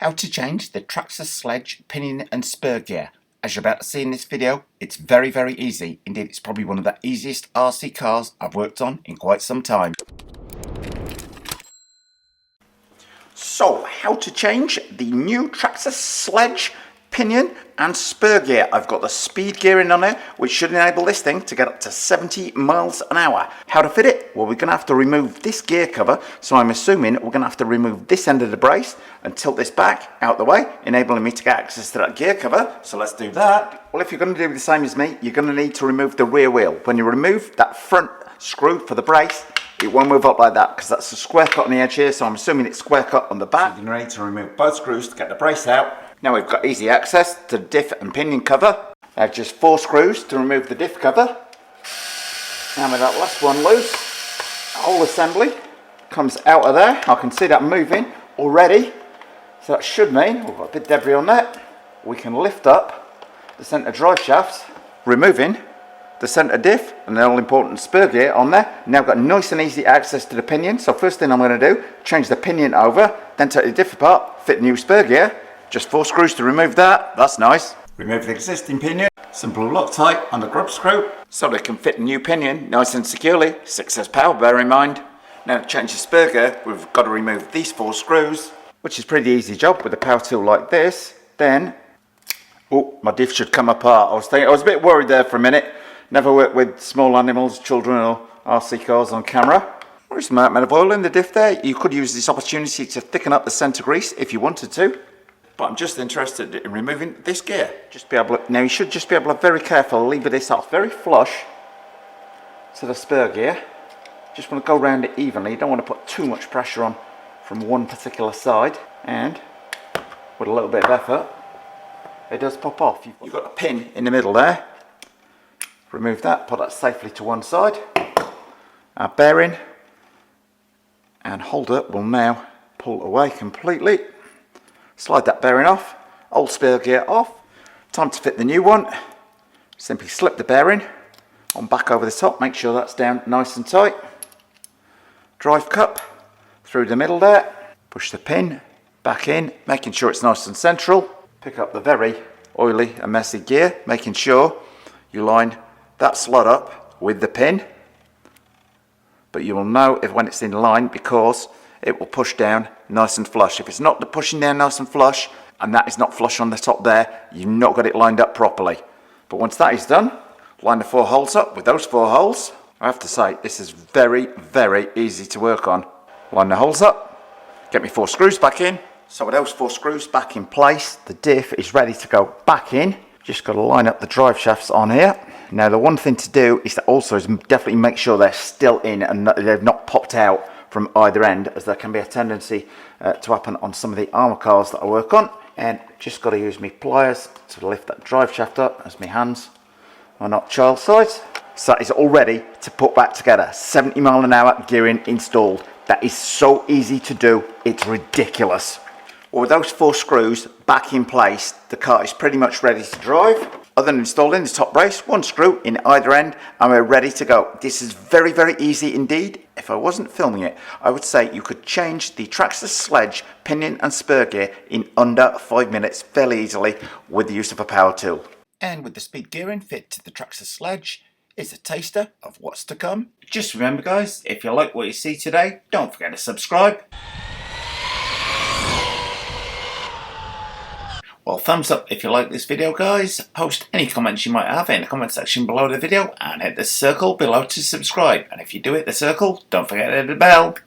how to change the Traxxas Sledge Pinion and Spur gear. As you're about to see in this video, it's very easy. Indeed, it's probably one of the easiest RC cars I've worked on in quite some time. So, how to change the new Traxxas Sledge Pinion and Spur gear. I've got the speed gearing on it, which should enable this thing to get up to 70 miles an hour. How to fit it? Well, we're going to have to remove this gear cover, so I'm assuming we're going to have to remove this end of the brace and tilt this back out the way, enabling me to get access to that gear cover. So let's do that. Well, if you're going to do the same as me, you're going to need to remove the rear wheel. When you remove that front screw for the brace, it won't move up like that because that's a square cut on the edge here, so I'm assuming it's square cut on the back. So you're going to need to remove both screws to get the brace out. Now we've got easy access to the diff and pinion cover. I have just 4 screws to remove the diff cover. And with that last one loose, the whole assembly comes out of there. I can see that moving already. So that should mean, we've got a bit of debris on that, we can lift up the centre drive shaft, removing the centre diff and the all important spur gear on there. Now I've got nice and easy access to the pinion. So first thing I'm going to do, change the pinion over, then take the diff apart, fit the new spur gear. Just 4 screws to remove that, that's nice. Remove the existing pinion, simple Loctite on the grub screw, so they can fit the new pinion nice and securely, 6S power bear in mind. Now to change the spur gear, we've got to remove these 4 screws, which is a pretty easy job with a power tool like this. Then, oh, my diff should come apart. I was a bit worried there for a minute. Never worked with small animals, children or RC cars on camera. There is some amount of oil in the diff there. You could use this opportunity to thicken up the centre grease if you wanted to. But I'm just interested in removing this gear. Now you should just be able to very carefully lever this off very flush to the spur gear. Just want to go around it evenly. You don't want to put too much pressure on from one particular side. And with a little bit of effort, it does pop off. You've got a pin in the middle there. Remove that, put that safely to one side. Our bearing and holder will now pull away completely. Slide that bearing off, old spur gear off. Time to fit the new one. Simply slip the bearing on back over the top, make sure that's down nice and tight. Drive cup through the middle there. Push the pin back in, making sure it's nice and central. Pick up the very oily and messy gear, making sure you line that slot up with the pin. But you will know if when it's in line because it will push down nice and flush. If it's not pushing down nice and flush, and that is not flush on the top there, you've not got it lined up properly. But once that is done, line the 4 holes up with those 4 holes. I have to say, this is very easy to work on. Line the holes up, get me 4 screws back in. So with those 4 screws back in place, the diff is ready to go back in. Just got to line up the drive shafts on here. Now the one thing to do is definitely make sure they're still in and they've not popped out from either end, as there can be a tendency to happen on some of the armour cars that I work on. And just got to use my pliers to lift that drive shaft up, as my hands are not child size. So that is all ready to put back together. 70 mile an hour gearing installed. That is so easy to do, it's ridiculous. Well, with those 4 screws back in place, the car is pretty much ready to drive. Other than installing the top brace, 1 screw in either end, and we're ready to go. This is very easy indeed. If I wasn't filming it, I would say you could change the Traxxas Sledge Pinion and Spur gear in under 5 minutes fairly easily with the use of a power tool. And with the speed gearing fit to the Traxxas Sledge, it's a taster of what's to come. Just remember guys, if you like what you see today, don't forget to subscribe. Well, thumbs up if you like this video guys, post any comments you might have in the comment section below the video and hit the circle below to subscribe, and if you do hit the circle, don't forget to hit the bell.